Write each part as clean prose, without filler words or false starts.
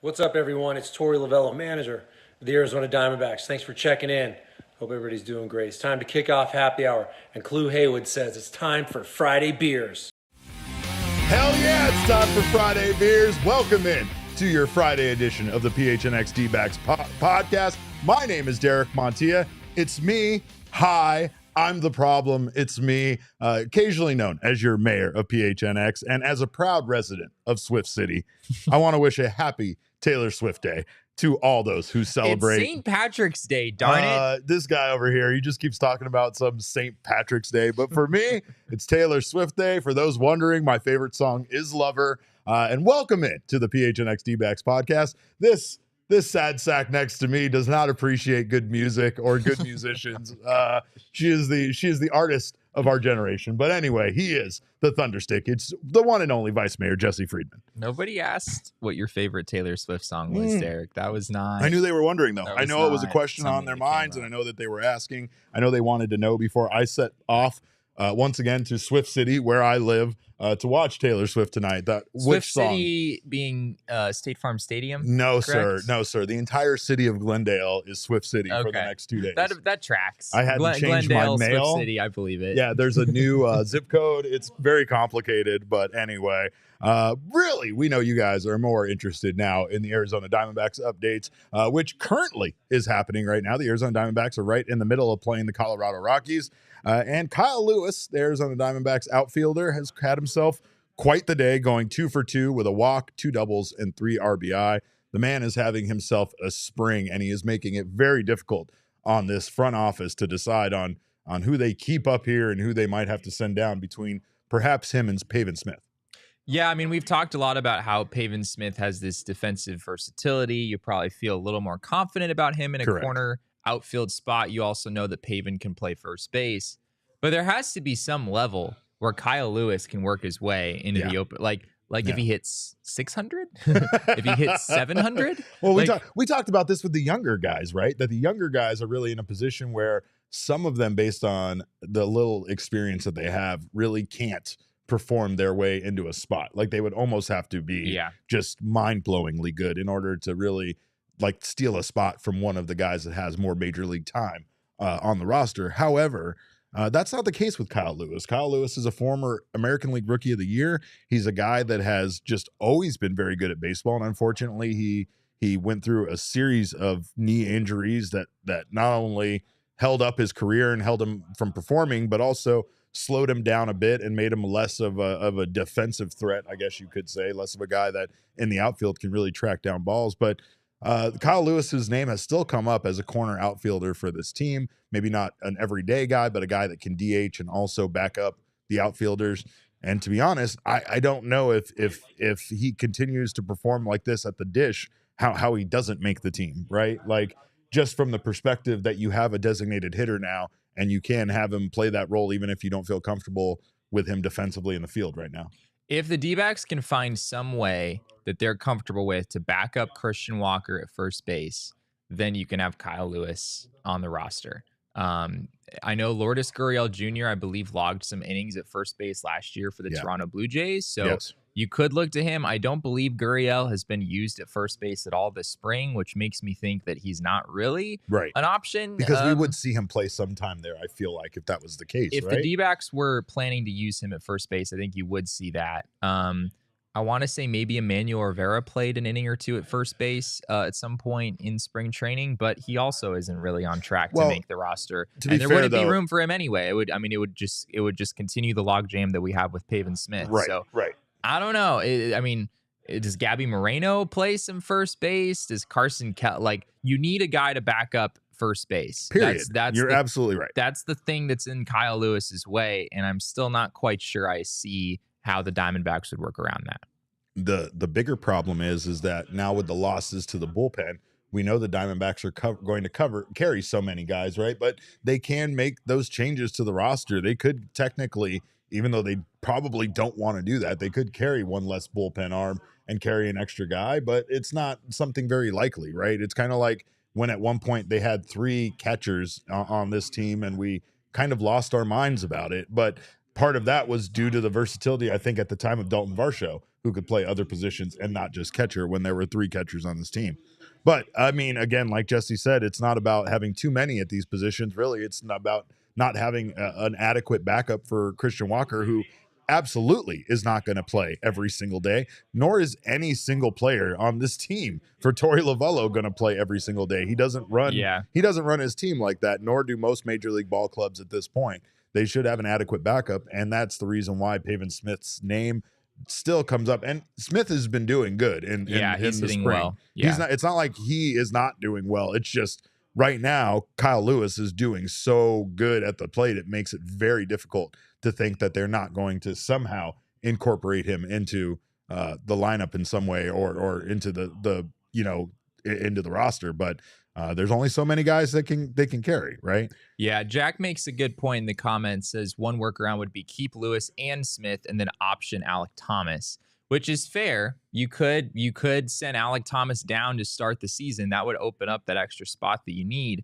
What's up, everyone? It's Torey Lavello, manager of the Arizona Diamondbacks. Thanks for checking in. Hope everybody's doing great. It's time to kick off happy hour, and Clue Haywood says it's time for Friday beers. Hell yeah, it's time for Friday beers. Welcome in to your Friday edition of the PHNX D-Backs podcast. My name is Derek Montilla. It's me. Hi, I'm the problem. It's me, occasionally known as your mayor of PHNX, and as a proud resident of Swift City, I want to wish a happy Taylor Swift Day to all those who celebrate. It's St. Patrick's Day, darn it. This guy over here, he just keeps talking about some St. Patrick's Day. But for me, it's Taylor Swift Day. For those wondering, my favorite song is Lover. And welcome in to the PHNX D-Backs podcast. This sad sack next to me does not appreciate good music or good musicians. She is the artist of our generation. But anyway, he is the Thunderstick. It's the one and only Vice Mayor Jesse Friedman. Nobody asked what your favorite Taylor Swift song was, Derek. That was not. I knew they were wondering, though. I know it was a question on their minds, and I know that they were asking. I know they wanted to know before I set off once again to Swift City, where I live, to watch Taylor Swift tonight. Swift City being State Farm Stadium? No, correct? No, sir. The entire city of Glendale is Swift City for the next 2 days. That tracks. I had to change Glendale, my mail. Swift City, I believe it. Yeah, there's a new zip code. It's very complicated, but anyway, really, we know you guys are more interested now in the Arizona Diamondbacks updates, which currently is happening right now. The Arizona Diamondbacks are right in the middle of playing the Colorado Rockies. And Kyle Lewis, the Arizona Diamondbacks outfielder, has had himself quite the day, going 2 for 2 with a walk, 2 doubles, and 3 RBI. The man is having himself a spring, and he is making it very difficult on this front office to decide on who they keep up here and who they might have to send down between perhaps him and Pavin Smith. Yeah, I mean, we've talked a lot about how Pavin Smith has this defensive versatility. You probably feel a little more confident about him in a corner outfield spot. You also know that Pavin can play first base, but there has to be some level where Kyle Lewis can work his way into the open. Like if he hits 600, if he hits 700. Well, we talked about this with the younger guys, right? That the younger guys are really in a position where some of them, based on the little experience that they have, really can't perform their way into a spot. Like they would almost have to be just mind-blowingly good in order to really like steal a spot from one of the guys that has more major league time on the roster. However, that's not the case with Kyle Lewis. Kyle Lewis is a former American League Rookie of the Year. He's a guy that has just always been very good at baseball, and unfortunately, he went through a series of knee injuries that not only held up his career and held him from performing, but also slowed him down a bit and made him less of a defensive threat, I guess you could say, less of a guy that in the outfield can really track down balls. But Kyle Lewis's name has still come up as a corner outfielder for this team. Maybe not an everyday guy, but a guy that can DH and also back up the outfielders. And to be honest, I don't know if he continues to perform like this at the dish, how he doesn't make the team, right? Like just from the perspective that you have a designated hitter now and you can have him play that role even if you don't feel comfortable with him defensively in the field right now. If the D-backs can find some way that they're comfortable with to back up Christian Walker at first base, then you can have Kyle Lewis on the roster. I know Lourdes Gurriel Jr., I believe, logged some innings at first base last year for the Toronto Blue Jays. So you could look to him. I don't believe Gurriel has been used at first base at all this spring, which makes me think that he's not really an option. Because we would see him play sometime there, I feel like, if that was the case. If the D-backs were planning to use him at first base, I think you would see that. I want to say maybe Emmanuel Rivera played an inning or two at first base at some point in spring training, but he also isn't really on track to make the roster. And there wouldn't be room for him anyway. It would just continue the logjam that we have with Pavin Smith. I don't know. Does Gabby Moreno play some first base? Does Carson you need a guy to back up first base. Period. You're absolutely right. That's the thing that's in Kyle Lewis's way, and I'm still not quite sure I see how the Diamondbacks would work around that. The bigger problem is that now with the losses to the bullpen, we know the Diamondbacks are going to carry so many guys, right? But they can make those changes to the roster. They could technically, even though they probably don't want to do that, they could carry one less bullpen arm and carry an extra guy, but it's not something very likely, right? It's kind of like when at one point they had 3 catchers on this team and we kind of lost our minds about it. But part of that was due to the versatility, I think, at the time of Dalton Varsho, who could play other positions and not just catcher when there were 3 catchers on this team. But I mean, again, like Jesse said, it's not about having too many at these positions. Really, it's not about not having an adequate backup for Christian Walker, who absolutely is not going to play every single day, nor is any single player on this team for Torey Lovullo going to play every single day. He doesn't run his team like that, nor do most Major League ball clubs at this point. They should have an adequate backup, and that's the reason why Pavin Smith's name still comes up. And Smith has been doing good in he's the hitting spring. well. Yeah. It's not like he is not doing well. It's just right now Kyle Lewis is doing so good at the plate, it makes it very difficult to think that they're not going to somehow incorporate him into the lineup in some way or into the into the roster. But there's only so many guys that they can carry, right? Yeah, Jack makes a good point in the comments. Says one workaround would be keep Lewis and Smith and then option Alek Thomas, which is fair. You could send Alek Thomas down to start the season. That would open up that extra spot that you need.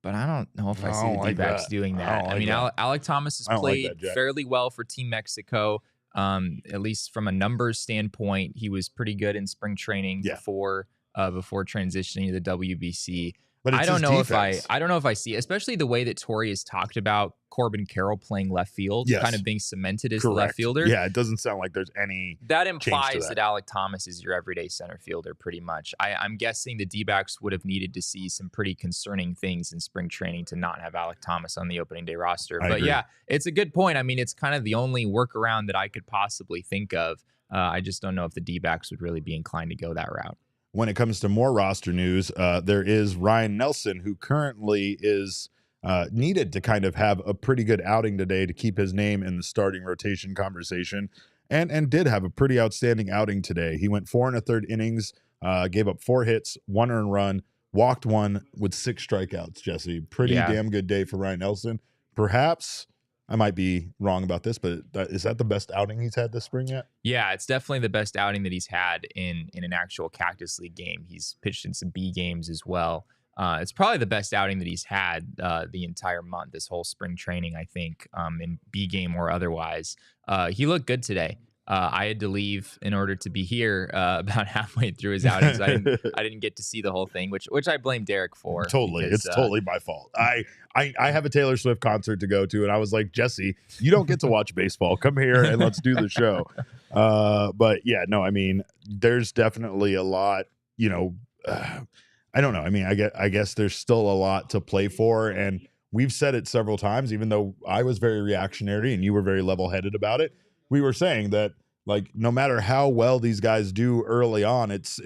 But I don't know if I see the D-backs doing that. I mean, Alek Thomas has played fairly well for Team Mexico. At least from a numbers standpoint, he was pretty good in spring training before transitioning to the WBC. But I don't know if I see, especially the way that Torey has talked about Corbin Carroll playing left field, kind of being cemented as the left fielder. Yeah, it doesn't sound like there's any. That implies that Alek Thomas is your everyday center fielder, pretty much. I'm guessing the D-backs would have needed to see some pretty concerning things in spring training to not have Alek Thomas on the opening day roster. But agree. Yeah, it's a good point. I mean, it's kind of the only workaround that I could possibly think of. I just don't know if the D-backs would really be inclined to go that route. When it comes to more roster news, there is Ryan Nelson, who currently is needed to kind of have a pretty good outing today to keep his name in the starting rotation conversation, and did have a pretty outstanding outing today. He went 4 1/3 innings, gave up 4 hits, 1 earned run, walked 1 with 6 strikeouts, Jesse. Pretty damn good day for Ryan Nelson. Perhaps, I might be wrong about this, but is that the best outing he's had this spring yet? Yeah, it's definitely the best outing that he's had in an actual Cactus League game. He's pitched in some B games as well. It's probably the best outing that he's had the entire month, this whole spring training, I think, in B game or otherwise. He looked good today. I had to leave in order to be here about halfway through his outings. I didn't get to see the whole thing, which I blame Derek for. Totally, because, it's totally my fault. I have a Taylor Swift concert to go to, and I was like, Jesse, you don't get to watch baseball. Come here and let's do the show. But yeah, no, I mean, there's definitely a lot. I don't know. I mean, I guess there's still a lot to play for, and we've said it several times. Even though I was very reactionary and you were very level-headed about it, we were saying that, like, no matter how well these guys do early on, it's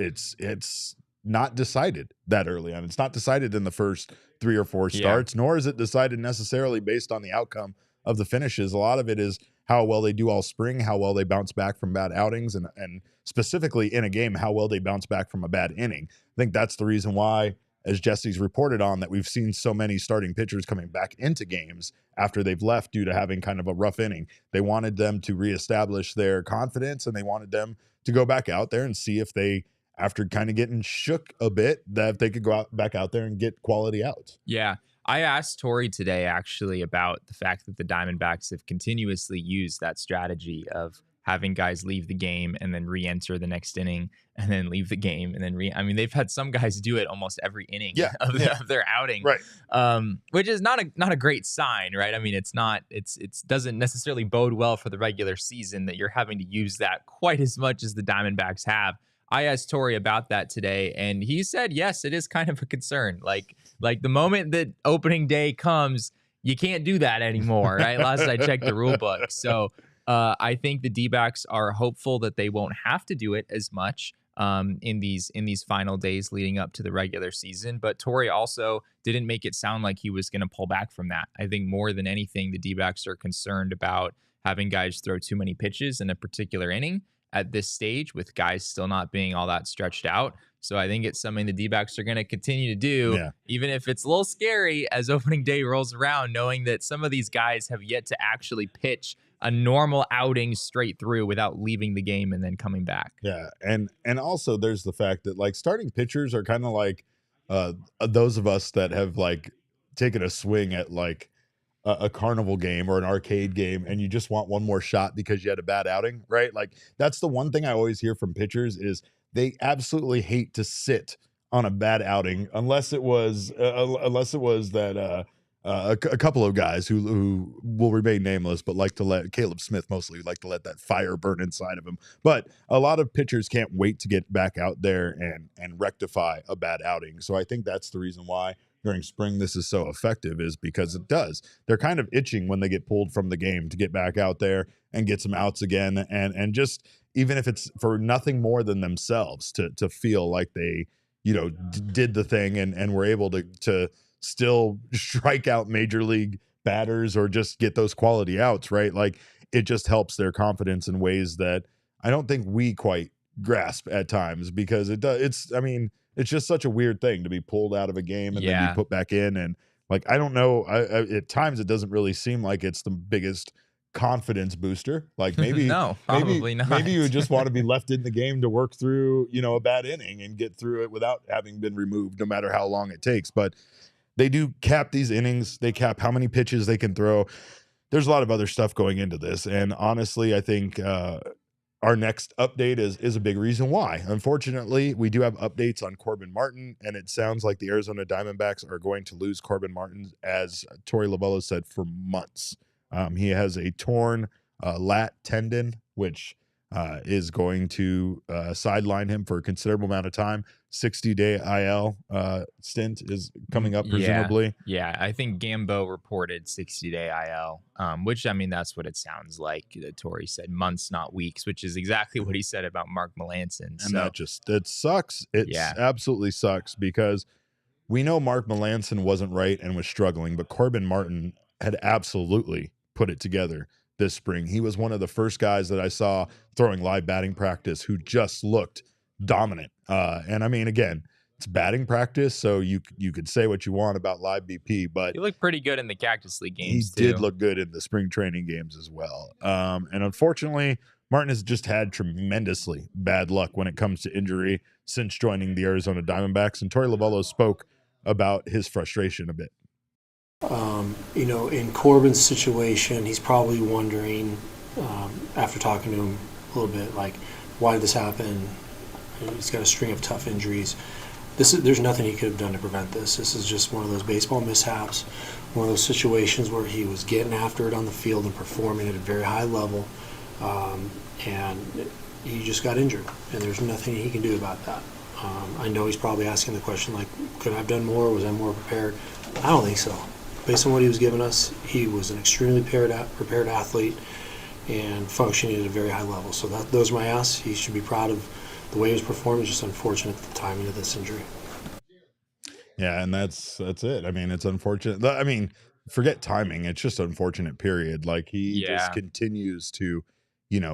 not decided that early on. It's not decided in the first 3 or 4 starts, nor is it decided necessarily based on the outcome of the finishes. A lot of it is how well they do all spring, how well they bounce back from bad outings, and specifically in a game, how well they bounce back from a bad inning. I think that's the reason why, as Jesse's reported on, that we've seen so many starting pitchers coming back into games after they've left due to having kind of a rough inning. They wanted them to reestablish their confidence, and they wanted them to go back out there and see if they, after kind of getting shook a bit, that if they could go back out there and get quality outs. Yeah. I asked Torey today actually about the fact that the Diamondbacks have continuously used that strategy of having guys leave the game and then re-enter the next inning and then leave the game and then I mean, they've had some guys do it almost every inning of their outing, right? Which is not a great sign, right? I mean, it doesn't necessarily bode well for the regular season that you're having to use that quite as much as the Diamondbacks have. I asked Torey about that today, and he said, yes, it is kind of a concern. Like the moment that opening day comes, you can't do that anymore, right? Last I checked the rule book. So I think the D-backs are hopeful that they won't have to do it as much in these final days leading up to the regular season. But Torey also didn't make it sound like he was going to pull back from that. I think more than anything, the D-backs are concerned about having guys throw too many pitches in a particular inning at this stage, with guys still not being all that stretched out. So I think it's something the D-backs are going to continue to do, even if it's a little scary as opening day rolls around, knowing that some of these guys have yet to actually pitch a normal outing straight through without leaving the game and then coming back. Yeah, and also there's the fact that, like, starting pitchers are kind of like those of us that have, like, taken a swing at, like, a carnival game or an arcade game and you just want one more shot because you had a bad outing, right? Like that's the one thing I always hear from pitchers is they absolutely hate to sit on a bad outing unless it was that a couple of guys who will remain nameless, but like to let Caleb Smith mostly like to let that fire burn inside of him. But a lot of pitchers can't wait to get back out there and rectify a bad outing. So I think that's the reason why during spring this is so effective, is because it does. They're kind of itching when they get pulled from the game to get back out there and get some outs again, and just even if it's for nothing more than themselves to feel like they did the thing and were able to still strike out major league batters or just get those quality outs, right? Like it just helps their confidence in ways that I don't think we quite grasp at times, because it's just such a weird thing to be pulled out of a game and then be put back in. And like, I don't know, at times it doesn't really seem like it's the biggest confidence booster. Like maybe no, probably not. Maybe you just want to be left in the game to work through, a bad inning and get through it without having been removed, no matter how long it takes. But they do cap these innings. They cap how many pitches they can throw. There's a lot of other stuff going into this. And honestly, I think our next update is a big reason why. Unfortunately, we do have updates on Corbin Martin, and it sounds like the Arizona Diamondbacks are going to lose Corbin Martin, as Torey Lovullo said, for months. He has a torn lat tendon, which is going to sideline him for a considerable amount of time. 60-day IL stint is coming up, presumably. Yeah, I think Gambo reported 60-day IL, which, I mean, that's what it sounds like. Torey said months, not weeks, which is exactly what he said about Mark Melancon. And it sucks. It absolutely sucks, because we know Mark Melancon wasn't right and was struggling, but Corbin Martin had absolutely put it together this spring. He was one of the first guys that I saw throwing live batting practice who just looked dominant. And I mean, again, it's batting practice, so you could say what you want about live BP, but he looked pretty good in the Cactus League games. He did look good in the spring training games as well. And unfortunately, Martin has just had tremendously bad luck when it comes to injury since joining the Arizona Diamondbacks. And Torey Lovullo spoke about his frustration a bit. In Corbin's situation, he's probably wondering, after talking to him a little bit, like, why did this happen? He's got a string of tough injuries. There's nothing he could have done to prevent this. This is just one of those baseball mishaps, one of those situations where he was getting after it on the field and performing at a very high level, and he just got injured, and there's nothing he can do about that. I know he's probably asking the question, like, could I have done more? Was I more prepared? I don't think so. Based on what he was giving us, he was an extremely prepared athlete and functioning at a very high level. So those are my asks. He should be proud of the way he was performing. It's just unfortunate the timing of this injury. Yeah, and that's it. I mean, it's unfortunate. I mean, forget timing. It's just unfortunate, period. Like he just continues to,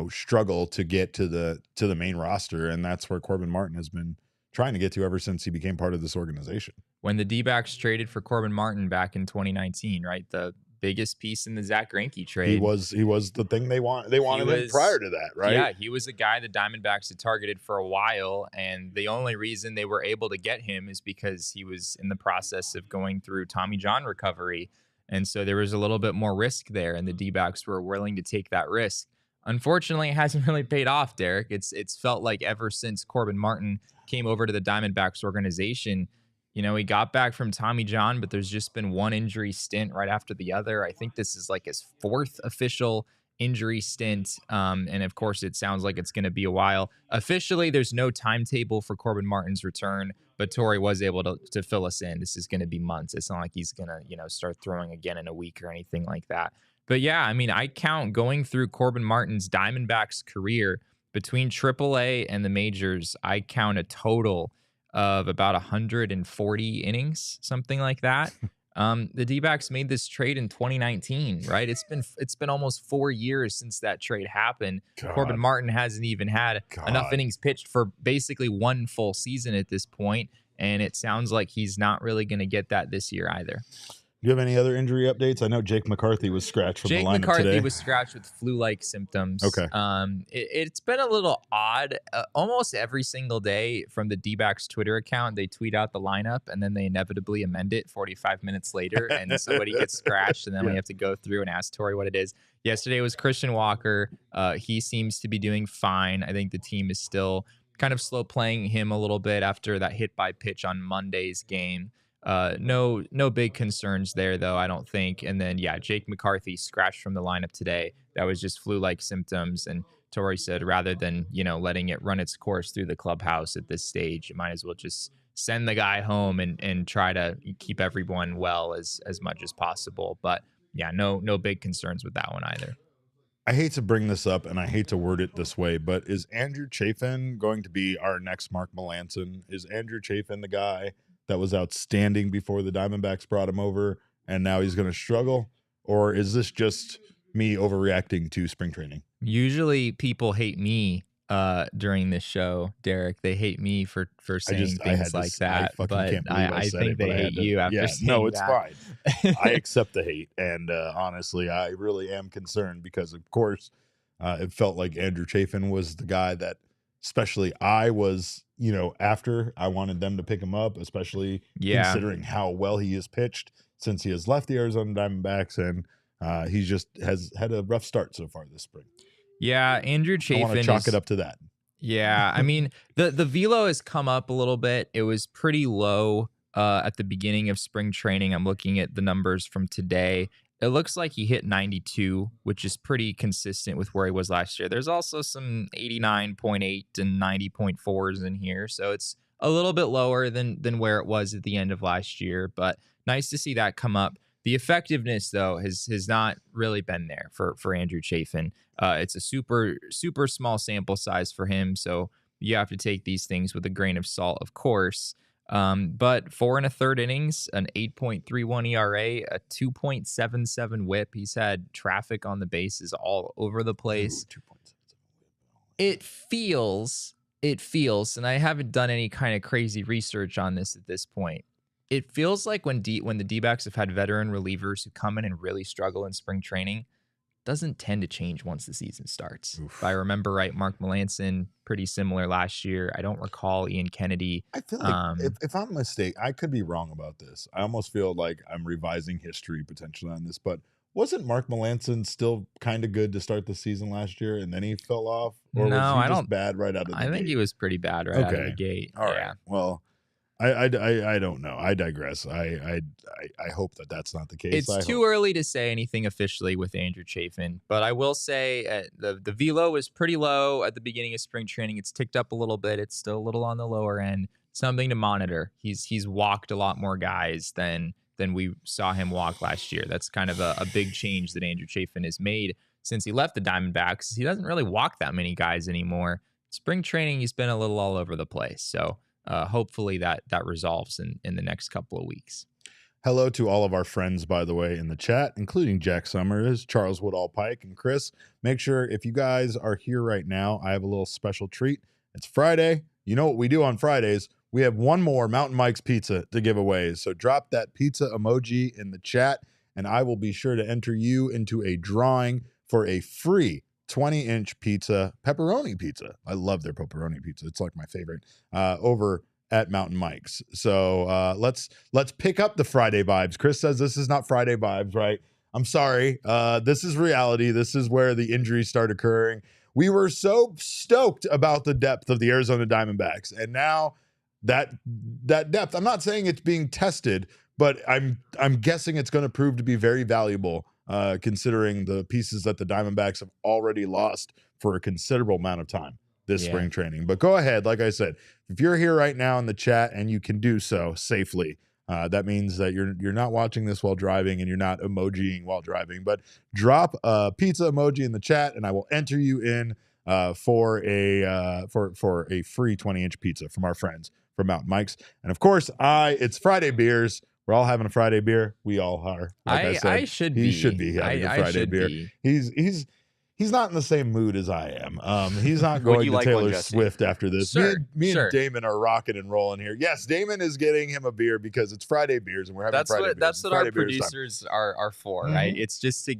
struggle to get to the main roster, and that's where Corbin Martin has been trying to get to ever since he became part of this organization. When the D-backs traded for Corbin Martin back in 2019, right? The biggest piece in the Zach Greinke trade. He was the thing they wanted him prior to that, right? Yeah, he was a guy the Diamondbacks had targeted for a while, and the only reason they were able to get him is because he was in the process of going through Tommy John recovery, and so there was a little bit more risk there, and the D-backs were willing to take that risk. Unfortunately, it hasn't really paid off, Derek. It's felt like ever since Corbin Martin came over to the Diamondbacks organization, he got back from Tommy John, but there's just been one injury stint right after the other. I think this is like his fourth official injury stint. And of course, it sounds like it's going to be a while. Officially, there's no timetable for Corbin Martin's return, but Torey was able to fill us in. This is going to be months. It's not like he's going to, start throwing again in a week or anything like that. But yeah, I mean, I count going through Corbin Martin's Diamondbacks career between AAA and the majors, I count a total of about 140 innings, something like that. The D-backs made this trade in 2019, right? It's been almost 4 years since that trade happened. God. Corbin Martin hasn't even had enough innings pitched for basically one full season at this point, and it sounds like he's not really going to get that this year either. Do you have any other injury updates? I know Jake McCarthy was scratched from the Jake lineup McCarthy today. was scratched with flu-like symptoms. Okay. It's been a little odd. Almost every single day from the D-backs Twitter account, they tweet out the lineup, and then they inevitably amend it 45 minutes later, and somebody gets scratched, and then we have to go through and ask Tori what it is. Yesterday was Christian Walker. He seems to be doing fine. I think the team is still kind of slow playing him a little bit after that hit by pitch on Monday's game. No big concerns there, though, I don't think. And then, Jake McCarthy scratched from the lineup today. That was just flu-like symptoms. And Torrey said rather than, letting it run its course through the clubhouse at this stage, you might as well just send the guy home and try to keep everyone well as much as possible. But no big concerns with that one either. I hate to bring this up and I hate to word it this way, but is Andrew Chafin going to be our next Mark Melancon? Is Andrew Chafin the guy that was outstanding before the Diamondbacks brought him over and now he's going to struggle? Or is this just me overreacting to spring training? Usually people hate me during this show, Derek. They hate me for saying things like that. But I think they hate you after saying that. No, it's fine. I accept the hate. And honestly, I really am concerned because, of course, it felt like Andrew Chafin was the guy that, especially I was, after I wanted them to pick him up, especially considering how well he has pitched since he has left the Arizona Diamondbacks. And he just has had a rough start so far this spring. Yeah, Andrew Chafin. I want to chalk it up to that. Yeah, I mean, the velo has come up a little bit. It was pretty low at the beginning of spring training. I'm looking at the numbers from today. It looks like he hit 92, which is pretty consistent with where he was last year. There's also some 89.8 and 90.4s in here, so it's a little bit lower than where it was at the end of last year, but nice to see that come up. The effectiveness, though, has not really been there for Andrew Chafin. It's a super, super small sample size for him, so you have to take these things with a grain of salt, of course. But 4 1/3 innings, an 8.31 ERA, a 2.77 whip. He's had traffic on the bases all over the place. Ooh, 2.77. It feels, and I haven't done any kind of crazy research on this at this point. It feels like when the D-backs have had veteran relievers who come in and really struggle in spring training, doesn't tend to change once the season starts. Oof. If I remember right, Mark Melancon, pretty similar last year. I don't recall Ian Kennedy. I feel like if I'm mistaken, I could be wrong about this. I almost feel like I'm revising history potentially on this, but wasn't Mark Melancon still kind of good to start the season last year and then he fell off? Or No, was he I just don't- bad right out of the gate? I think he was pretty bad right out of the gate. All right. Yeah. Well, I don't know. I digress. I hope that that's not the case. It's too early to say anything officially with Andrew Chafin, but I will say the velo was pretty low at the beginning of spring training. It's ticked up a little bit. It's still a little on the lower end. Something to monitor. He's walked a lot more guys than we saw him walk last year. That's kind of a big change that Andrew Chafin has made since he left the Diamondbacks. He doesn't really walk that many guys anymore. Spring training, he's been a little all over the place. So hopefully that resolves in the next couple of weeks. Hello to all of our friends, by the way, in the chat, including Jack Summers, Charles Woodall Pike, and Chris. Make sure if you guys are here right now, I have a little special treat. It's Friday. You know what we do on Fridays? We have one more Mountain Mike's pizza to give away. So drop that pizza emoji in the chat, and I will be sure to enter you into a drawing for a free 20-inch pizza, pepperoni pizza. I love their pepperoni pizza. It's like my favorite over at Mountain Mike's. So let's pick up the Friday vibes. Chris says this is not Friday vibes, right? I'm sorry. This is reality. This is where the injuries start occurring. We were so stoked about the depth of the Arizona Diamondbacks, and now that depth, I'm not saying it's being tested, but I'm guessing it's going to prove to be very valuable, considering the pieces that the Diamondbacks have already lost for a considerable amount of time this spring training. But go ahead, like I said, if you're here right now in the chat and you can do so safely, that means that you're not watching this while driving and you're not emojiing while driving. But drop a pizza emoji in the chat, and I will enter you in for a free 20-inch pizza from our friends from Mountain Mike's. And of course, it's Friday beers. We're all having a Friday beer. We all are. Like I said, I should be. He should be having a Friday beer. He he's not in the same mood as I am. He's not Would going you to like one, Taylor Jesse? Swift after this. Sure, Me sure. and Damon are rocking and rolling here. Yes, Damon is getting him a beer because it's Friday beers and we're having Friday beers. That's what Friday our beers time. producers are for, right? It's just to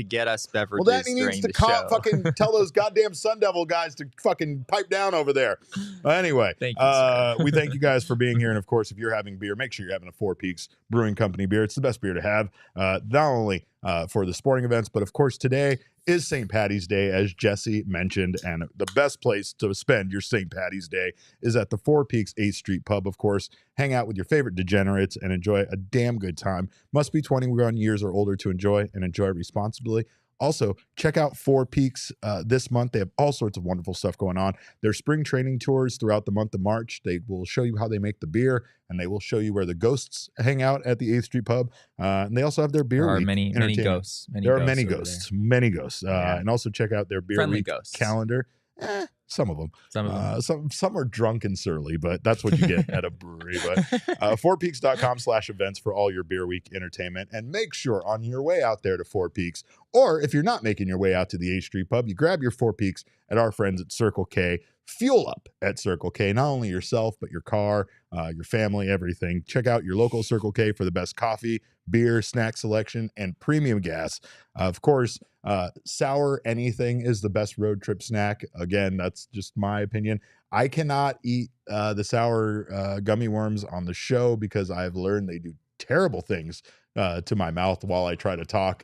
get us beverages Well, then he during needs to the show. fucking tell those goddamn Sun Devil guys to fucking pipe down over there. Anyway, Thank you, sir. we thank you guys for being here. And of course, if you're having beer, make sure you're having a Four Peaks Brewing Company beer. It's the best beer to have, not only for the sporting events, but of course, today is St. Paddy's Day, as Jesse mentioned, and the best place to spend your St. Paddy's Day is at the Four Peaks 8th Street Pub, of course. Hang out with your favorite degenerates and enjoy a damn good time. Must be 21 years or older to enjoy, and enjoy responsibly. Also, check out Four Peaks this month. They have all sorts of wonderful stuff going on. Their spring training tours throughout the month of March. They will show you how they make the beer, and they will show you where the ghosts hang out at the 8th Street Pub. And they also have their beer There are week many ghosts. There are many ghosts. Yeah. And also check out their beer Friendly week ghosts. calendar. Some of them. Some of them. Some are drunk and surly, but that's what you get at a brewery. But fourpeaks.com/events for all your beer week entertainment. And make sure on your way out there to Four Peaks, or if you're not making your way out to the 8th Street Pub, you grab your Four Peaks at our friends at Circle K. Fuel up at Circle K, not only yourself, but your car, your family, everything. Check out your local Circle K for the best coffee, beer, snack selection, and premium gas. Of course, sour anything is the best road trip snack. Again, that's just my opinion. I cannot eat the sour gummy worms on the show because I've learned they do terrible things to my mouth while I try to talk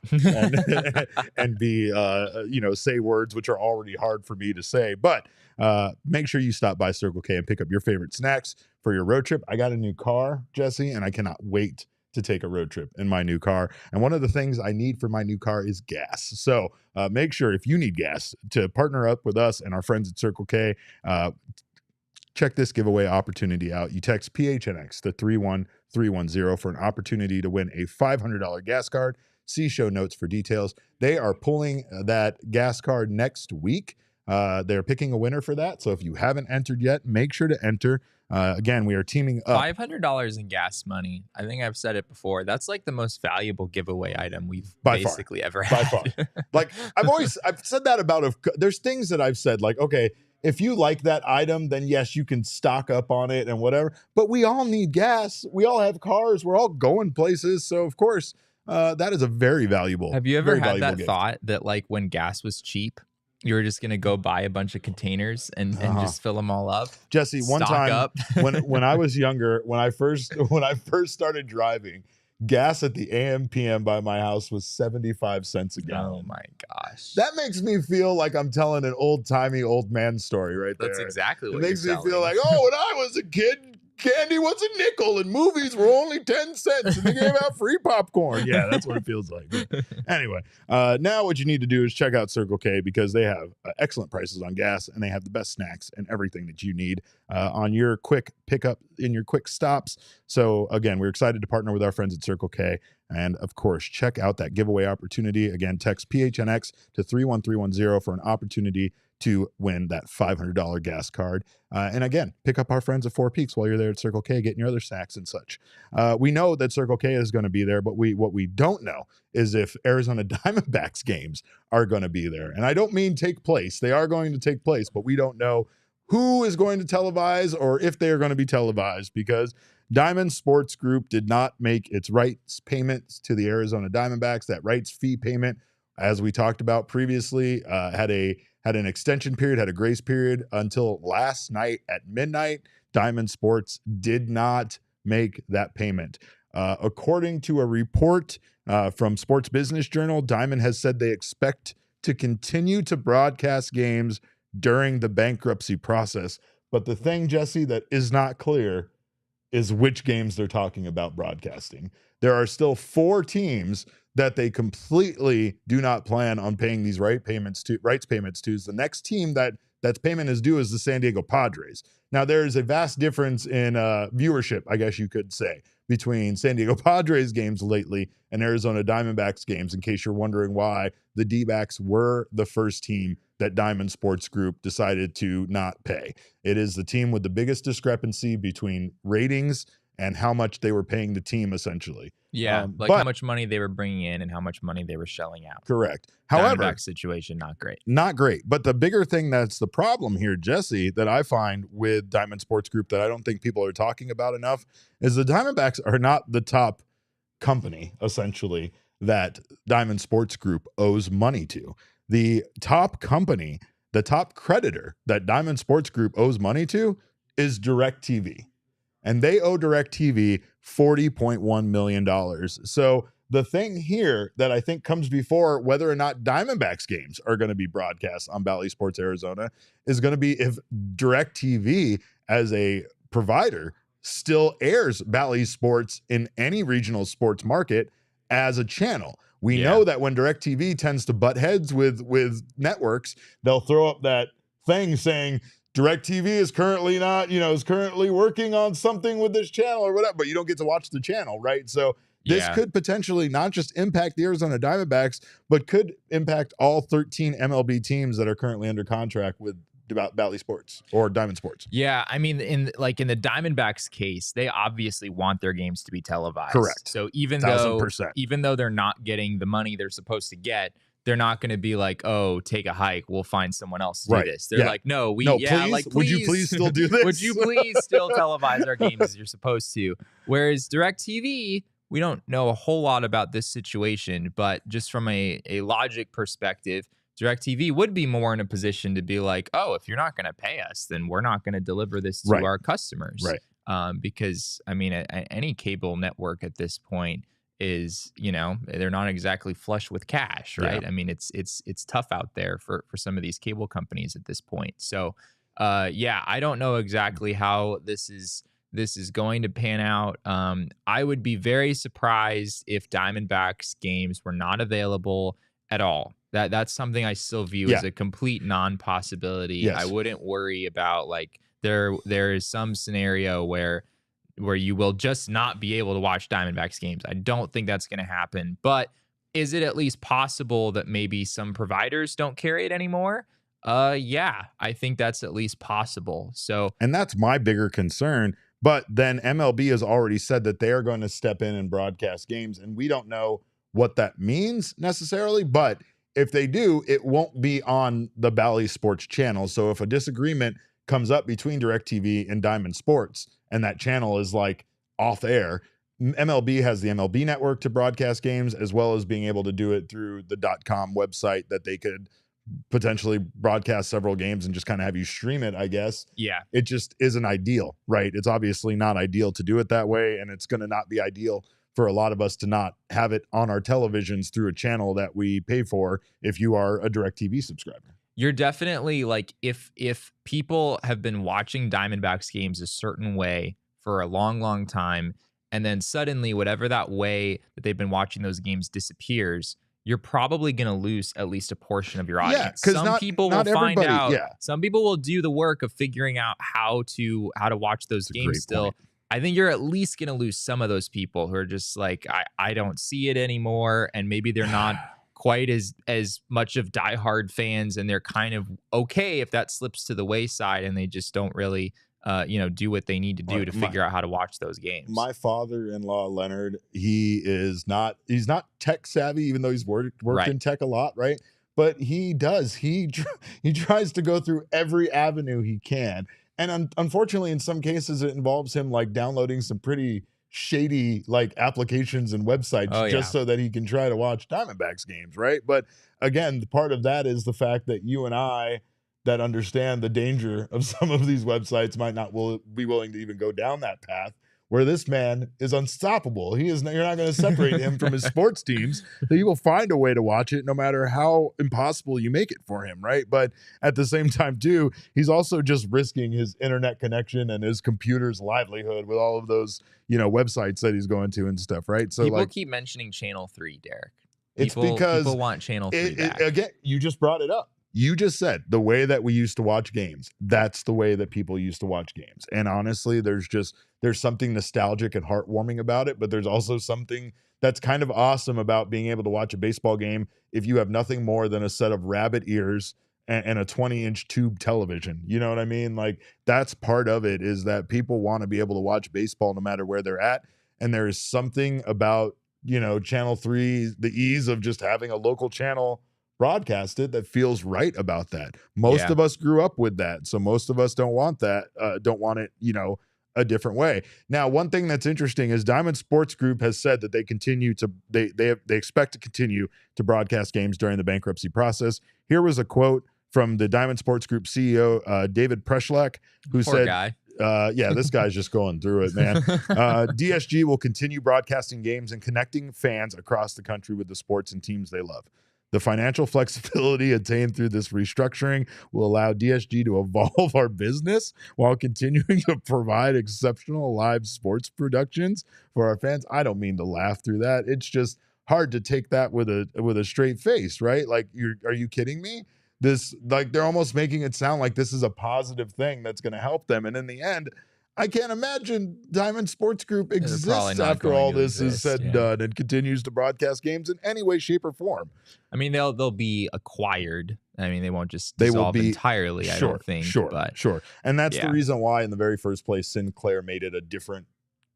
and be, say words which are already hard for me to say. But make sure you stop by Circle K and pick up your favorite snacks for your road trip. I got a new car, Jesse, and I cannot wait to take a road trip in my new car. And one of the things I need for my new car is gas. So make sure if you need gas to partner up with us and our friends at Circle K, check this giveaway opportunity out. You text PHNX to 31310 for an opportunity to win a $500 gas card. See show notes for details. They are pulling that gas card next week. They're picking a winner for that. So if you haven't entered yet, make sure to enter. Again, we are teaming up. $500 in gas money. I think I've said it before. That's like the most valuable giveaway item we've By basically ever By had. far. Like I've said that about, there's things that I've said like, okay, if you like that item, then yes, you can stock up on it and whatever. But we all need gas. We all have cars. We're all going places. So of course, that is a very valuable. Have you ever very had that gift. thought that like when gas was cheap, you were just gonna go buy a bunch of containers and just fill them all up? Jesse, one Stock time up. when I was younger, when I first started driving, gas at the AM PM by my house was 75 cents a gallon. Oh my gosh. That makes me feel like I'm telling an old-timey old man story right there. That's exactly what It makes you're me feel selling. like, oh, when I was a kid, candy was a nickel and movies were only 10 cents and they gave out free popcorn. Yeah, that's what it feels like. But anyway, now what you need to do is check out Circle K because they have excellent prices on gas and they have the best snacks and everything that you need on your quick pickup in your quick stops. So again, we're excited to partner with our friends at Circle K. And of course, check out that giveaway opportunity. Again, text PHNX to 31310 for an opportunity to win that $500 gas card. And again, pick up our friends at Four Peaks while you're there at Circle K, getting your other snacks and such. We know that Circle K is going to be there, but what we don't know is if Arizona Diamondbacks games are going to be there. And I don't mean take place. They are going to take place, but we don't know who is going to televise or if they are going to be televised because Diamond Sports Group did not make its rights payments to the Arizona Diamondbacks. That rights fee payment, as we talked about previously, had an extension period, had a grace period until last night at midnight. Diamond Sports did not make that payment. According to a report from Sports Business Journal, Diamond has said they expect to continue to broadcast games during the bankruptcy process. But the thing, Jesse, that is not clear is which games they're talking about broadcasting. There are still 4 teams that they completely do not plan on paying these rights payments to. The next team that's payment is due is the San Diego Padres. Now, there's a vast difference in viewership, I guess you could say, between San Diego Padres games lately and Arizona Diamondbacks games, in case you're wondering why the D-backs were the first team that Diamond Sports Group decided to not pay. It is the team with the biggest discrepancy between ratings and how much they were paying the team essentially. Yeah, like how much money they were bringing in and how much money they were shelling out. Correct. However, Diamondback situation, not great. Not great. But the bigger thing that's the problem here, Jesse, that I find with Diamond Sports Group that I don't think people are talking about enough is the Diamondbacks are not the top company, essentially, that Diamond Sports Group owes money to. The top company, the top creditor that Diamond Sports Group owes money to is DirecTV. And they owe DirecTV $40.1 million. So the thing here that I think comes before whether or not Diamondbacks games are going to be broadcast on Bally Sports Arizona is going to be if DirecTV as a provider still airs Bally Sports in any regional sports market as a channel. We know that when DirecTV tends to butt heads with networks, they'll throw up that thing saying DirecTV is currently not, is currently working on something with this channel or whatever, but you don't get to watch the channel, right? So this could potentially not just impact the Arizona Diamondbacks, but could impact all 13 MLB teams that are currently under contract with Bally Sports or Diamond Sports. Yeah, I mean, in the Diamondbacks case, they obviously want their games to be televised. Correct. So even 1000%. though they're not getting the money they're supposed to get, they're not going to be like, oh, take a hike, we'll find someone else to do this. They're like, no, please, would you please still do this? Would you please still televise our games as you're supposed to? Whereas DirecTV, we don't know a whole lot about this situation, but just from a logic perspective, DirecTV would be more in a position to be like, oh, if you're not going to pay us, then we're not going to deliver this to our customers. Right. Because, I mean, any cable network at this point is, they're not exactly flush with cash, right? I mean, it's tough out there for some of these cable companies at this point. So, I don't know exactly how this is going to pan out. I would be very surprised if Diamondbacks games were not available at all. That's something I still view as a complete non-possibility. Yes. I wouldn't worry about there is some scenario where you will just not be able to watch Diamondbacks games. I don't think that's going to happen. But is it at least possible that maybe some providers don't carry it anymore? Yeah, I think that's at least possible. So, and that's my bigger concern. But then MLB has already said that they are going to step in and broadcast games, and we don't know what that means necessarily. But if they do, it won't be on the Bally Sports channel. So if a disagreement comes up between DirecTV and Diamond Sports, and that channel is off air, MLB has the MLB network to broadcast games, as well as being able to do it through the .com website that they could potentially broadcast several games and just kind of have you stream it, I guess. Yeah. It just isn't ideal, right? It's obviously not ideal to do it that way, and it's going to not be ideal for a lot of us to not have it on our televisions through a channel that we pay for if you are a DirecTV subscriber. You're definitely if people have been watching Diamondbacks games a certain way for a long, long time, and then suddenly whatever that way that they've been watching those games disappears, you're probably going to lose at least a portion of your audience. Yeah, some people will find out. Yeah. Some people will do the work of figuring out how to watch those games still. Point. I think you're at least going to lose some of those people who are just like, I don't see it anymore, and maybe they're not quite as much of diehard fans, and they're kind of okay if that slips to the wayside, and they just don't really do what they need to do to figure out how to watch those games. My father-in-law Leonard, he's not tech savvy, even though he's worked in tech a lot, right? But he tries to go through every avenue he can, and unfortunately, in some cases, it involves him downloading some pretty shady applications and websites just so that he can try to watch Diamondbacks games, right? But again, part of that is the fact that you and I that understand the danger of some of these websites might not be willing to even go down that path, where this man is unstoppable. You're not going to separate him from his sports teams. He will find a way to watch it no matter how impossible you make it for him, right? But at the same time, too, he's also just risking his internet connection and his computer's livelihood with all of those, websites that he's going to and stuff, right? So people keep mentioning Channel 3, Derek. It's because people want Channel 3 back. Again, you just brought it up. You just said the way that we used to watch games, that's the way that people used to watch games. And honestly, there's something nostalgic and heartwarming about it, but there's also something that's kind of awesome about being able to watch a baseball game if you have nothing more than a set of rabbit ears and a 20-inch tube television. You know what I mean? Like, that's part of it, is that people want to be able to watch baseball no matter where they're at. And there is something about, Channel 3, the ease of just having a local channel broadcast it, that feels right about that. Most of us grew up with that. So most of us don't want that, don't want it, a different way. Now, one thing that's interesting is Diamond Sports Group has said that they expect to continue to broadcast games during the bankruptcy process. Here was a quote from the Diamond Sports Group CEO, David Preschlak, who Poor said, guy. yeah, this guy's just going through it, man. DSG will continue broadcasting games and connecting fans across the country with the sports and teams they love. The financial flexibility attained through this restructuring will allow DSG to evolve our business while continuing to provide exceptional live sports productions for our fans. I don't mean to laugh through that. It's just hard to take that with a straight face, right? Like, are you kidding me? They're almost making it sound like this is a positive thing that's going to help them. And in the end, I can't imagine Diamond Sports Group exists after all this is said and done, and continues to broadcast games in any way, shape, or form. I mean, they'll be acquired. I mean, they won't just dissolve entirely, I don't think. Sure. And that's the reason why, in the very first place, Sinclair made it a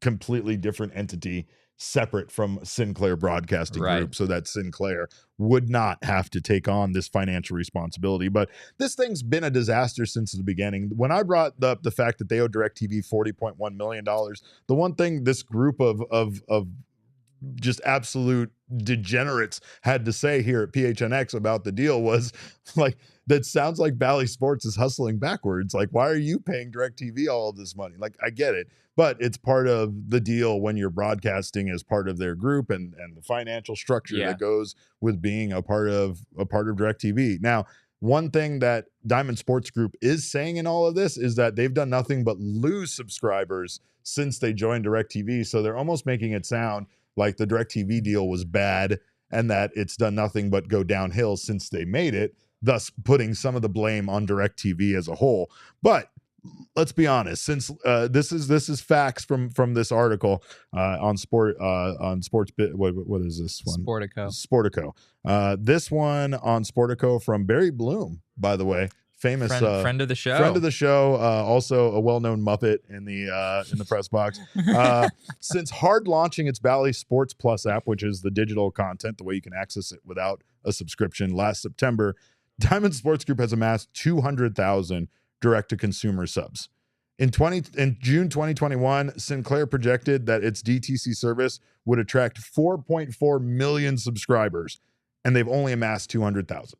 completely different entity, separate from Sinclair Broadcasting Group, so that Sinclair would not have to take on this financial responsibility. But this thing's been a disaster since the beginning. When I brought up the fact that they owe DirecTV $40.1 million, the one thing this group of just absolute degenerates had to say here at PHNX about the deal was, like, that sounds like Bally Sports is hustling backwards. Like, why are you paying DirecTV all of this money? Like, I get it, but it's part of the deal when you're broadcasting as part of their group, and the financial structure that goes with being a part of DirecTV. Now, one thing that Diamond Sports Group is saying in all of this is that they've done nothing but lose subscribers since they joined DirecTV. So they're almost making it sound like the DirecTV deal was bad and that it's done nothing but go downhill since they made it, thus putting some of the blame on DirecTV as a whole. But let's be honest, since this is facts from this article on Sports Bit. What is this one? Sportico. This one on Sportico from Barry Bloom, by the way. Famous friend of the show. Also a well-known Muppet in the press box. Since hard launching its Bally Sports Plus app, which is the digital content, the way you can access it without a subscription, last September, Diamond Sports Group has amassed 200,000 direct-to-consumer subs. In June 2021, Sinclair projected that its DTC service would attract 4.4 million subscribers, and they've only amassed 200,000.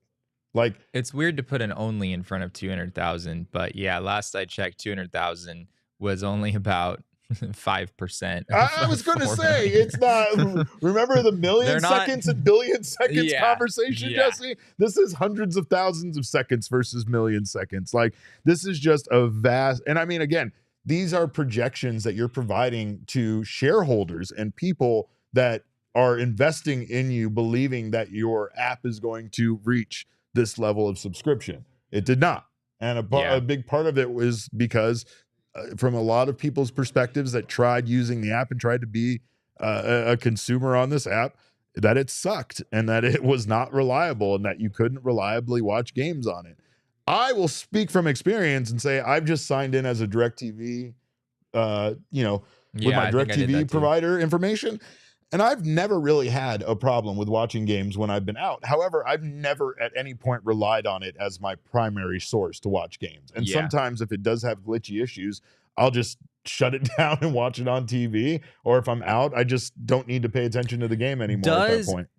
Like, it's weird to put an only in front of 200,000, but yeah, last I checked, 200,000 was only about 5%. I was going to say, it's not. Remember the million seconds and billion seconds conversation, Jesse? This is hundreds of thousands of seconds versus million seconds. Like, this is just a vast. And I mean, again, these are projections that you're providing to shareholders and people that are investing in you, believing that your app is going to reach this level of subscription. It did not. And a big part of it was because from a lot of people's perspectives that tried using the app and tried to be a consumer on this app, that it sucked and that it was not reliable and that you couldn't reliably watch games on it. I will speak from experience and say I've just signed in as a DirecTV, with my DirecTV provider information. And I've never really had a problem with watching games when I've been out. However, I've never at any point relied on it as my primary source to watch games. And sometimes if it does have glitchy issues, I'll just shut it down and watch it on TV. Or if I'm out, I just don't need to pay attention to the game anymore at that point.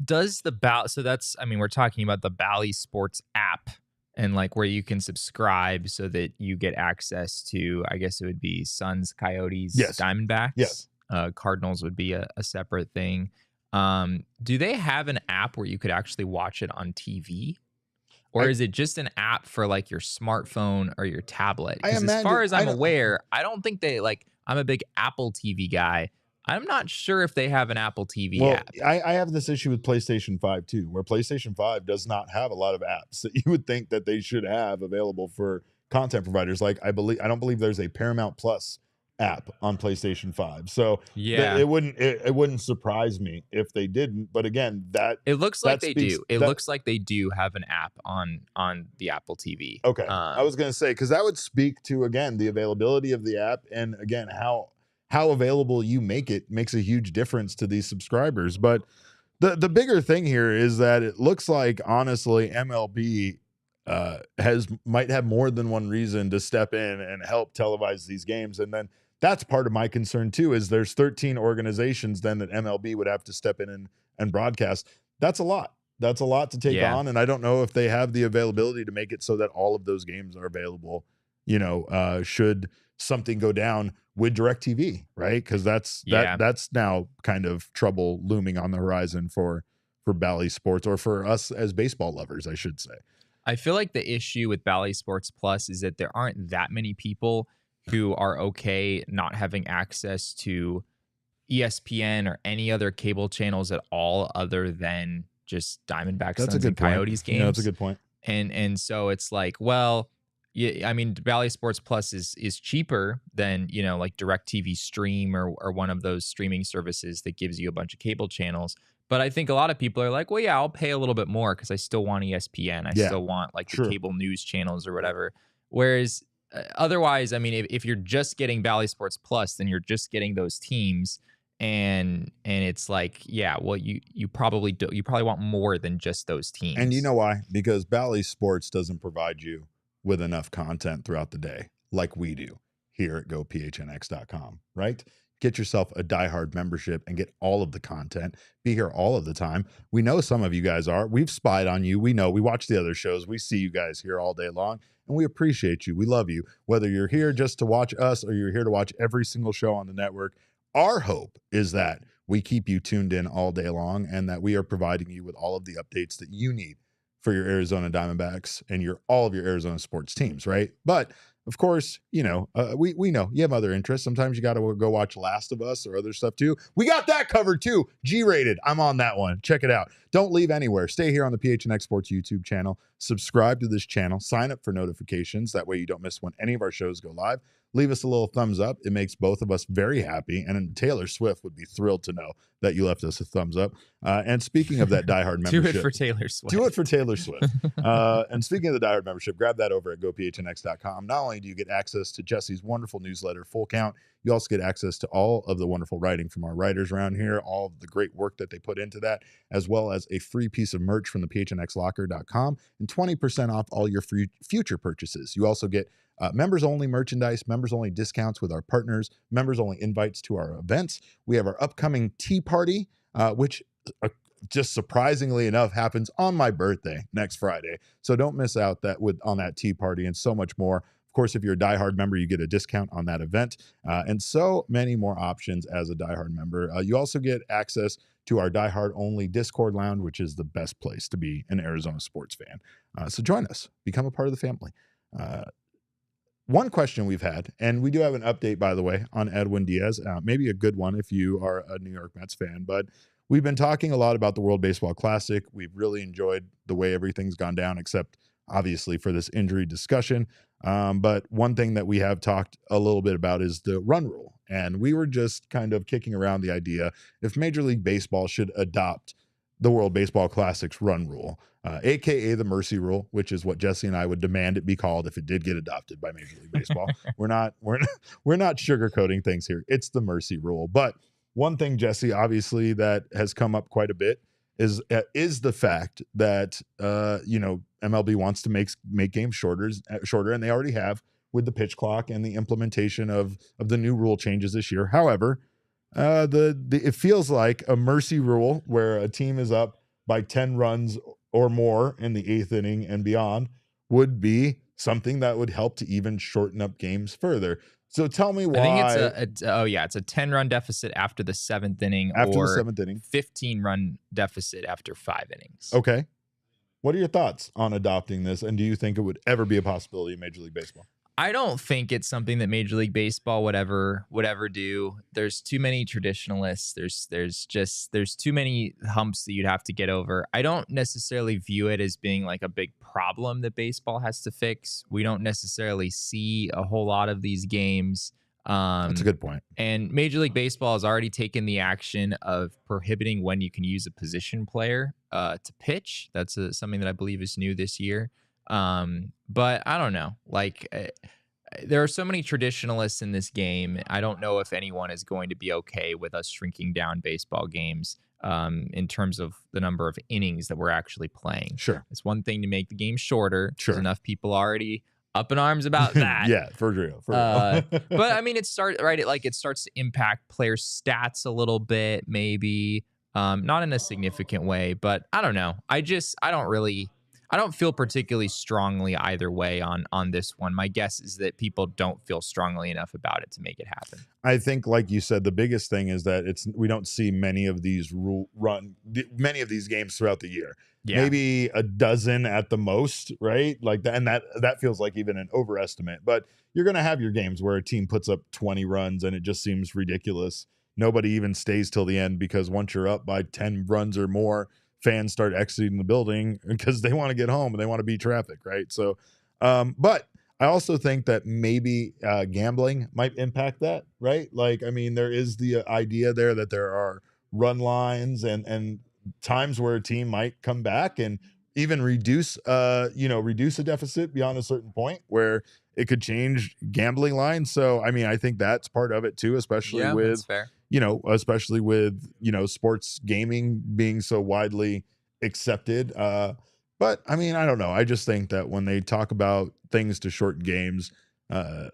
So that's, I mean, we're talking about the Bally Sports app and like where you can subscribe so that you get access to, I guess it would be Suns, Coyotes, Diamondbacks. Yes. Cardinals would be a separate thing. Do they have an app where you could actually watch it on TV? Or is it just an app for like your smartphone or your tablet? Because as far as I'm aware, I don't think they I'm a big Apple TV guy. I'm not sure if they have an Apple TV app. I have this issue with PlayStation 5 too, where PlayStation 5 does not have a lot of apps that you would think that they should have available for content providers. Like I don't believe there's a Paramount Plus app on PlayStation 5. So Yeah. it wouldn't surprise me if they didn't. But again, It looks like that they speaks do. It that looks like they do have an app on the Apple TV. okay. I was gonna say, because that would speak to, again, the availability of the app, and again, how available you make it makes a huge difference to these subscribers. But the bigger thing here is that it looks like, honestly, MLB might have more than one reason to step in and help televise these games. And then that's part of my concern too, is there's 13 organizations then that MLB would have to step in and broadcast. That's a lot. That's a lot to take Yeah. on. And I don't know if they have the availability to make it so that all of those games are available, should something go down with DirecTV, right? Because Yeah. that's now kind of trouble looming on the horizon for Bally Sports, or for us as baseball lovers, I should say. I feel like the issue with Bally Sports Plus is that there aren't that many people who are okay not having access to ESPN or any other cable channels at all other than just Diamondback That's a Suns good and point. Coyotes games. Yeah, that's a good point. And so it's like, well, yeah, I mean, Bally Sports Plus is cheaper than, like DirecTV Stream or one of those streaming services that gives you a bunch of cable channels. But I think a lot of people are like, well, yeah, I'll pay a little bit more because I still want ESPN. I Yeah, still want like the sure. cable news channels or whatever. Whereas otherwise, I mean, if you're just getting Bally Sports Plus, then you're just getting those teams. And it's like, yeah, well, you probably want more than just those teams. And you know why? Because Bally Sports doesn't provide you with enough content throughout the day like we do here at gophnx.com, right? Get yourself a Diehard membership and get all of the content. Be here all of the time. We know some of you guys are. We've spied on you. We know. We watch the other shows. We see you guys here all day long, and we appreciate you. We love you. Whether you're here just to watch us or you're here to watch every single show on the network, our hope is that we keep you tuned in all day long and that we are providing you with all of the updates that you need for your Arizona Diamondbacks and all of your Arizona sports teams, right? But of course, we know you have other interests. Sometimes you got to go watch Last of Us or other stuff too. We got that covered too. G-rated. I'm on that one. Check it out. Don't leave anywhere. Stay here on the PHNX Sports YouTube channel. Subscribe to this channel. Sign up for notifications. That way you don't miss when any of our shows go live. Leave us a little thumbs up. It makes both of us very happy. And Taylor Swift would be thrilled to know that you left us a thumbs up. And speaking of that Diehard membership. Do it for Taylor Swift. Do it for Taylor Swift. And speaking of the Diehard membership, grab that over at gophnx.com. Not only do you get access to Jesse's wonderful newsletter, Full Count, you also get access to all of the wonderful writing from our writers around here, all of the great work that they put into that, as well as a free piece of merch from the phnxlocker.com and 20% off all your future purchases. You also get members-only merchandise, members-only discounts with our partners, members-only invites to our events. We have our upcoming tea party, which just surprisingly enough happens on my birthday next Friday. So don't miss out on that tea party and so much more. Of course, if you're a Diehard member, you get a discount on that event, and so many more options as a Diehard member. You also get access to our Diehard-only Discord lounge, which is the best place to be an Arizona sports fan. So join us. Become a part of the family. One question we've had, and we do have an update, by the way, on Edwin Diaz, maybe a good one if you are a New York Mets fan, but we've been talking a lot about the World Baseball Classic. We've really enjoyed the way everything's gone down, except obviously for this injury discussion. But one thing that we have talked a little bit about is the run rule. And we were just kind of kicking around the idea if Major League Baseball should adopt the World Baseball Classic's run rule, aka the mercy rule, which is what Jesse and I would demand it be called if it did get adopted by Major League Baseball. We're not sugarcoating things here. It's the mercy rule. But one thing, Jesse, obviously that has come up quite a bit is the fact that MLB wants to make games shorter, and they already have with the pitch clock and the implementation of the new rule changes this year. However, it feels like a mercy rule where a team is up by 10 runs or more in the 8th inning and beyond would be something that would help to even shorten up games further. So tell me why. I think it's a 10-run deficit after the 7th inning, after or the 7th inning, 15-run deficit after 5 innings. Okay. What are your thoughts on adopting this? And do you think it would ever be a possibility in Major League Baseball? I don't think it's something that Major League Baseball would ever do. There's too many traditionalists. There's too many humps that you'd have to get over. I don't necessarily view it as being like a big problem that baseball has to fix. We don't necessarily see a whole lot of these games That's a good point. And Major League Baseball has already taken the action of prohibiting when you can use a position player to pitch. That's something that I believe is new this year. But I don't know. Like, there are so many traditionalists in this game. I don't know if anyone is going to be okay with us shrinking down baseball games in terms of the number of innings that we're actually playing. Sure. It's one thing to make the game shorter. Sure. There's enough people already up in arms about that. Yeah, for real. But I mean, it starts to impact players' stats a little bit, maybe not in a significant way. But I don't know. I don't feel particularly strongly either way on this one. My guess is that people don't feel strongly enough about it to make it happen. I think, like you said, the biggest thing is that we don't see many of these many of these games throughout the year. Yeah. Maybe a dozen at the most, right? Like that, and that feels like even an overestimate. But you're going to have your games where a team puts up 20 runs and it just seems ridiculous. Nobody even stays till the end because once you're up by 10 runs or more, fans start exiting the building because they want to get home and they want to beat traffic, right? So, but I also think that maybe gambling might impact that, right? Like, I mean, there is the idea there that there are run lines and times where a team might come back and even reduce a deficit beyond a certain point where it could change gambling lines. So, I mean, I think that's part of it too, especially with, especially with, sports gaming being so widely accepted. But I mean, I don't know. I just think that when they talk about things to shorten games,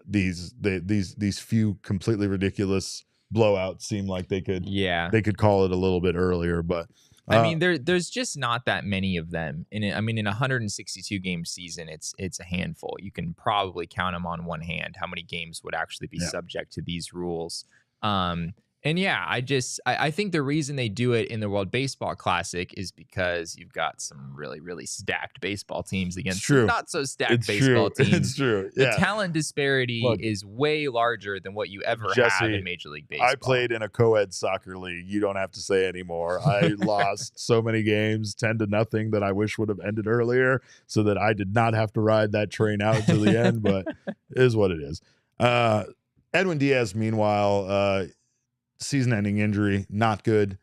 these few completely ridiculous blowouts seem like they could call it a little bit earlier, but I mean, there's just not that many of them. In a 162 game season, it's a handful. You can probably count them on one hand how many games would actually be subject to these rules. And yeah, I think the reason they do it in the World Baseball Classic is because you've got some really, really stacked baseball teams against some not so stacked baseball teams. It's true. Yeah. The talent disparity is way larger than what you ever have in Major League Baseball. I played in a co-ed soccer league. You don't have to say anymore. I lost so many games, 10-0, that I wish would have ended earlier so that I did not have to ride that train out to the end, but it is what it is. Edwin Diaz, meanwhile, season-ending injury, not good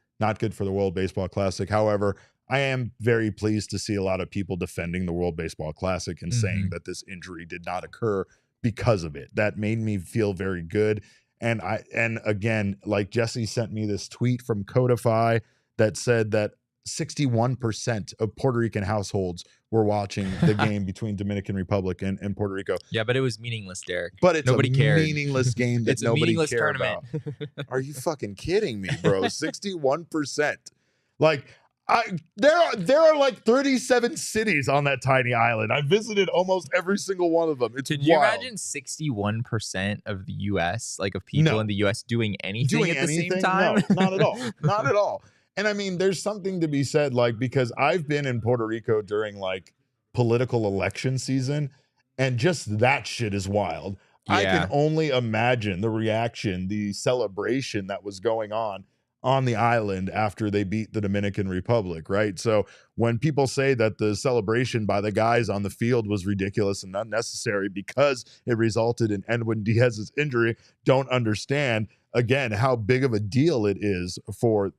for the World Baseball Classic. However, I am very pleased to see a lot of people defending the World Baseball Classic and saying that this injury did not occur because of it. That made me feel very good. And again, like Jesse sent me this tweet from Codify that said that 61% of Puerto Rican households were watching the game between Dominican Republic and Puerto Rico. Yeah, but it was meanerless, Derek. But it's nobody cared. Meaningless game that it's nobody a meaningless cared tournament. About. Are you fucking kidding me, bro? 61%. Like, there are like 37 cities on that tiny island. I visited almost every single one of them. It's Can wild. you imagine 61% of the U.S., like of people in the U.S. doing anything at the same time? No, not at all. Not at all. And I mean, there's something to be said, like, because I've been in Puerto Rico during like political election season, and just that shit is wild. Yeah. I can only imagine the reaction, the celebration that was going on the island after they beat the Dominican Republic, right? So when people say that the celebration by the guys on the field was ridiculous and unnecessary because it resulted in Edwin Diaz's injury, don't understand, again, how big of a deal it is for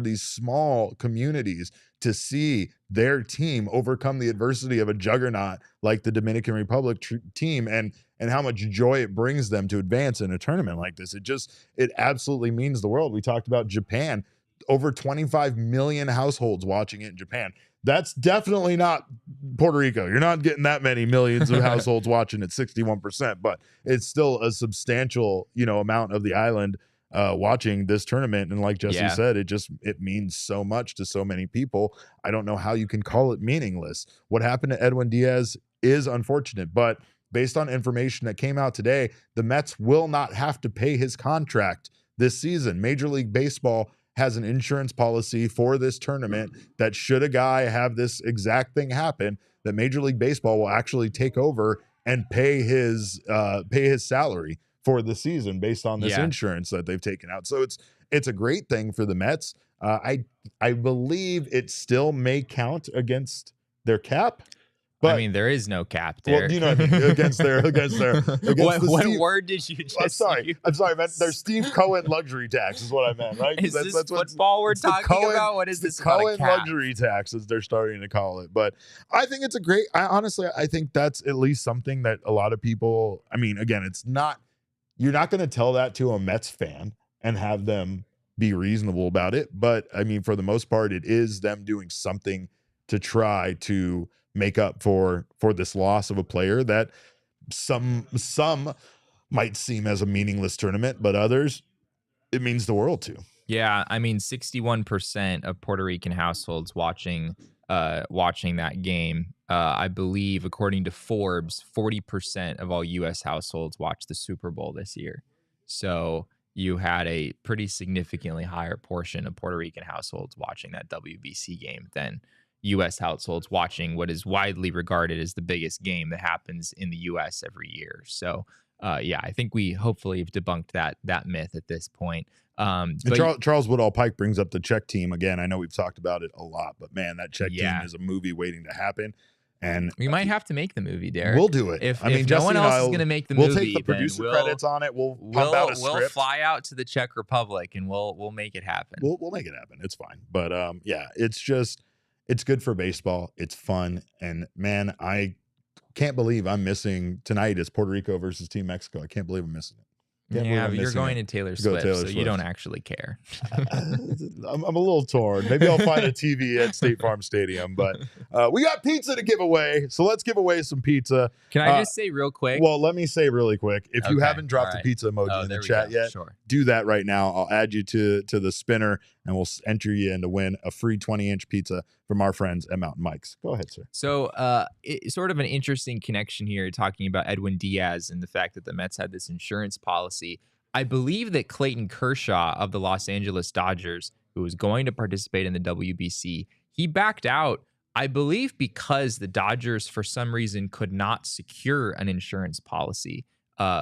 these small communities to see their team overcome the adversity of a juggernaut like the Dominican Republic team and how much joy it brings them to advance in a tournament like this. It absolutely means the world. We talked about Japan, over 25 million households watching it in Japan. That's definitely not Puerto Rico. You're not getting that many millions of households watching at 61%, but it's still a substantial, amount of the island watching this tournament. And like Jesse said, it means so much to so many people. I don't know how you can call it meaningless. What happened to Edwin Diaz is unfortunate, but based on information that came out today, the Mets will not have to pay his contract this season. Major League Baseball has an insurance policy for this tournament that should a guy have this exact thing happen, that Major League Baseball will actually take over and pay his salary for the season based on this insurance that they've taken out. So it's a great thing for the Mets. I believe it still may count against their cap. But I mean, there is no cap, well, Derek. you know what I mean, against their what Steve, word did you just I'm sorry, man. Their Steve Cohen luxury tax is what I meant, right? Is this football we're talking about? What is this about a Cohen cap? luxury tax, as they're starting to call it. But I think it's a great. I think that's at least something that a lot of people. I mean, again, it's not. You're not going to tell that to a Mets fan and have them be reasonable about it. But I mean, for the most part, it is them doing something to try to make up for this loss of a player that some might seem as a meaningless tournament, but others it means the world to. Yeah, I mean, 61% of Puerto Rican households watching that game. I believe, according to Forbes, 40% of all U.S. households watched the Super Bowl this year. So you had a pretty significantly higher portion of Puerto Rican households watching that WBC game than U.S. households watching what is widely regarded as the biggest game that happens in the U.S. every year. So, yeah, I think we hopefully have debunked that myth at this point. But Charles Woodall Pike brings up the Czech team again. I know we've talked about it a lot, but man, that Czech team is a movie waiting to happen. And we might have to make the movie, Derek. We'll do it. If no one else is going to make the movie, we'll take the producer credits on it. We'll pump out a script. We'll fly out to the Czech Republic and we'll make it happen. We'll make it happen. It's fine. But yeah, it's good for baseball. It's fun. And man, I can't believe I'm missing tonight is Puerto Rico versus Team Mexico. I can't believe I'm missing it. Yeah, but you're going to Taylor Swift, so you don't actually care. I'm a little torn. Maybe I'll find a TV at State Farm Stadium, but we got pizza to give away, so let's give away some pizza. Can I just say real quick? Well, let me say really quick. If you haven't dropped a pizza emoji in the chat yet, do that right now. I'll add you to the spinner, and we'll enter you in to win a free 20-inch pizza from our friends at Mountain Mike's. Go ahead, sir. So it's sort of an interesting connection here, talking about Edwin Diaz and the fact that the Mets had this insurance policy. I believe that Clayton Kershaw of the Los Angeles Dodgers, who was going to participate in the WBC, he backed out, I believe, because the Dodgers, for some reason, could not secure an insurance policy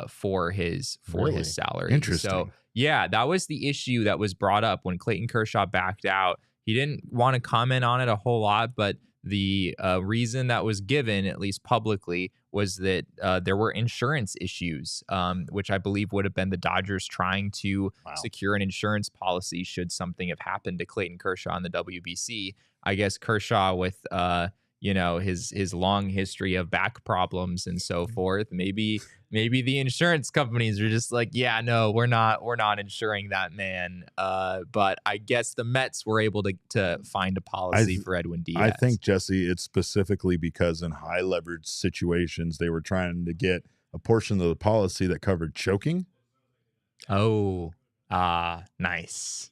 for his salary. Interesting. So, yeah, that was the issue that was brought up when Clayton Kershaw backed out. He didn't want to comment on it a whole lot, but the reason that was given, at least publicly, was that there were insurance issues, which I believe would have been the Dodgers trying to secure an insurance policy should something have happened to Clayton Kershaw in the WBC. I guess Kershaw, with his long history of back problems and so forth, maybe the insurance companies are just like, yeah, no, we're not insuring that man. But I guess the Mets were able to find a policy for Edwin Diaz. I think, Jesse, it's specifically because in high leverage situations they were trying to get a portion of the policy that covered choking. Oh, nice.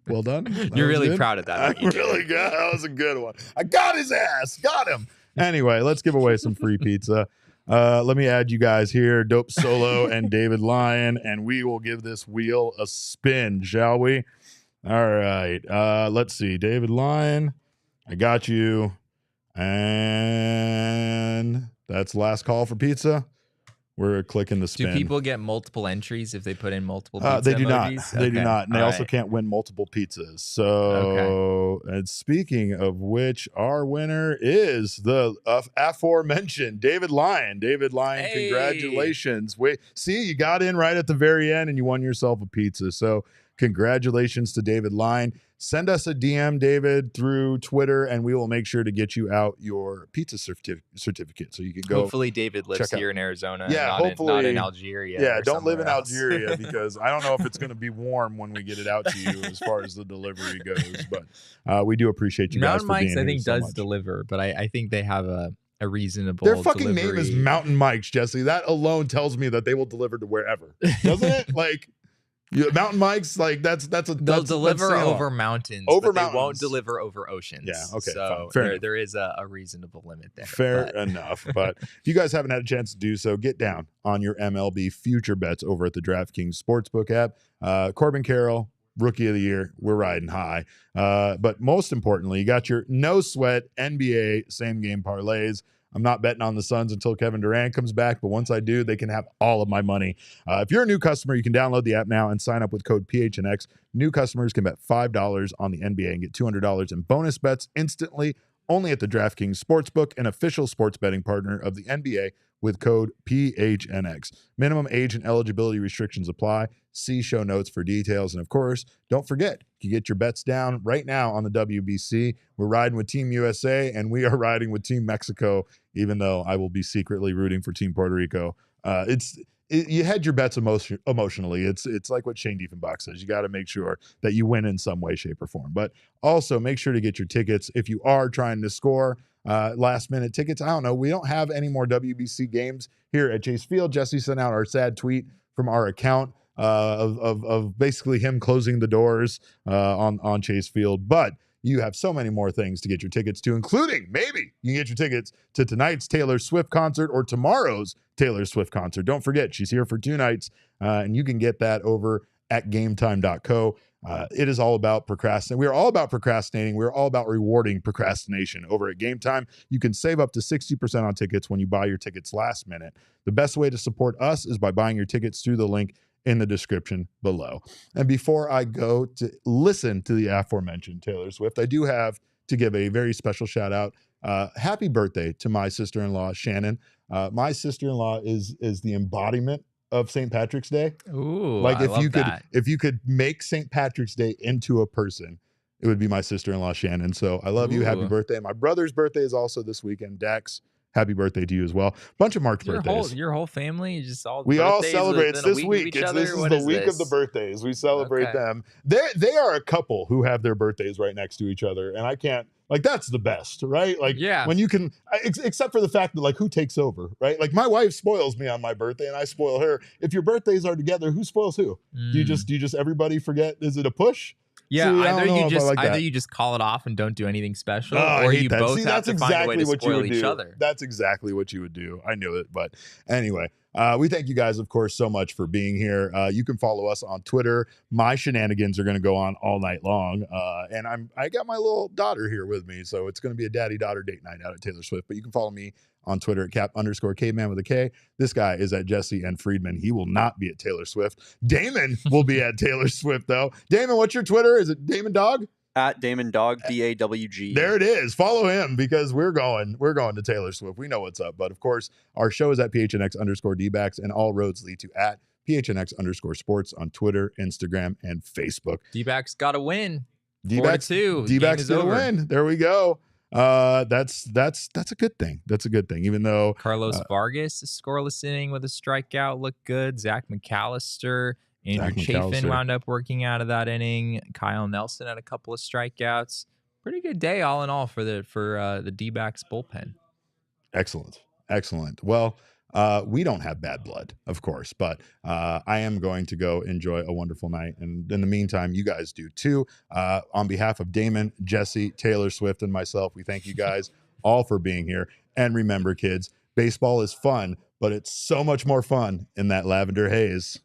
Well done. You're really good. Proud of that. I really got that was a good one. I got his ass. Got him. Anyway, let's give away some free pizza. Let me add you guys here, Dope Solo and David Lyon, and we will give this wheel a spin, shall we? All right. Let's see. David Lyon, I got you. And that's last call for pizza. We're clicking the spin. Do people get multiple entries if they put in multiple pizza They do emojis? not. They do not. And they also can't win multiple pizzas. So, and speaking of which, our winner is the aforementioned David Lyon. David Lyon, hey. Congratulations. See, you got in right at the very end and you won yourself a pizza. So congratulations to David Lyon. Send us a DM, David, through Twitter, and we will make sure to get you out your pizza certificate so you can go. Hopefully, David lives here in Arizona. Yeah, not in Algeria. Yeah, don't live in Algeria because I don't know if it's going to be warm when we get it out to you as far as the delivery goes. But we do appreciate you guys for being here. Mountain Mike's, I think, so does much. Deliver, but I think they have a reasonable. Their fucking delivery. name is Mountain Mike's, Jesse. That alone tells me that they will deliver to wherever, doesn't it? Like. Mountain Mike's, like they'll deliver over mountains, but they won't deliver over oceans. Yeah, okay. So there is a reasonable limit there. Fair enough. But if you guys haven't had a chance to do so, get down on your MLB future bets over at the DraftKings Sportsbook app. Corbin Carroll, Rookie of the Year, we're riding high. But most importantly, you got your no sweat NBA same game parlays. I'm not betting on the Suns until Kevin Durant comes back, but once I do, they can have all of my money. If you're a new customer, you can download the app now and sign up with code PHNX. New customers can bet $5 on the NBA and get $200 in bonus bets instantly only at the DraftKings Sportsbook, an official sports betting partner of the NBA, with code PHNX. Minimum age and eligibility restrictions apply. See show notes for details. And of course, don't forget, you get your bets down right now on the WBC. We're riding with Team USA, and we are riding with Team Mexico, even though I will be secretly rooting for Team Puerto Rico. You hedge your bets emotionally. It's like what Shane Diefenbach says. You got to make sure that you win in some way, shape, or form. But also make sure to get your tickets if you are trying to score last minute tickets. I don't know. We don't have any more WBC games here at Chase Field. Jesse sent out our sad tweet from our account of basically him closing the doors on Chase Field. But you have so many more things to get your tickets to, including maybe you can get your tickets to tonight's Taylor Swift concert or tomorrow's Taylor Swift concert. Don't forget, she's here for 2 nights, and you can get that over at gametime.co. It is all about procrastinating. We are all about procrastinating. We're all about rewarding procrastination over at Game Time. You can save up to 60% on tickets when you buy your tickets last minute. The best way to support us is by buying your tickets through the link in the description below. And before I go to listen to the aforementioned Taylor Swift, I do have to give a very special shout out. Happy birthday to my sister-in-law, Shannon. My sister-in-law is the embodiment of St. Patrick's Day. Ooh, like I love that. if you could make St. Patrick's Day into a person, it would be my sister-in-law, Shannon. So I love you. Happy Ooh. birthday. My brother's birthday is also this weekend. Dax, happy birthday to you as well. Bunch of March birthdays. Your whole family, just all We all birthdays celebrate. It's within a this of week. each This other? is What the is week of the this? birthdays. We celebrate Okay. them. They are a couple who have their birthdays right next to each other, and I can't. Like, that's the best, right? Like, Yeah. when you can, except for the fact that, like, who takes over, right? Like, my wife spoils me on my birthday, and I spoil her. If your birthdays are together, who spoils who? Do you just everybody forget? Is it a push? Yeah, See, I don't know if I like either that. you just call it off and don't do anything special, I or hate you that. both See, have that's to find a way exactly to what you spoil would each do. other. That's exactly what you would do. I knew it. But anyway, we thank you guys, of course, so much for being here. You can follow us on Twitter. My shenanigans are going to go on all night long. And I got my little daughter here with me, so it's going to be a daddy-daughter date night out at Taylor Swift. But you can follow me on Twitter at cap_caveman with a K. This guy is at Jesse and Friedman. He will not be at Taylor Swift. Damon will be at Taylor Swift, though. Damon, what's your Twitter? Is it Damon Dog? At Damon Dog, DAWG. There it is. Follow him because we're going to Taylor Swift. We know what's up. But of course, our show is at PHNX_Dbacks, and all roads lead to at PHNX_sports on Twitter, Instagram, and Facebook. D-backs got to win. D-backs 4-2. D-backs Game is gonna over. win. There we go. That's a good thing. That's a good thing. Even though Carlos Vargas, a scoreless inning with a strikeout, looked good. Zach McAllister, Andrew Zach Chafin McAllister. wound up working out of that inning. Kyle Nelson had a couple of strikeouts. Pretty good day all in all for the D-backs bullpen. Excellent. Well, we don't have bad blood, of course, but I am going to go enjoy a wonderful night. And in the meantime, you guys do too. On behalf of Damon, Jesse, Taylor Swift, and myself, we thank you guys all for being here. And remember, kids, baseball is fun, but it's so much more fun in that lavender haze.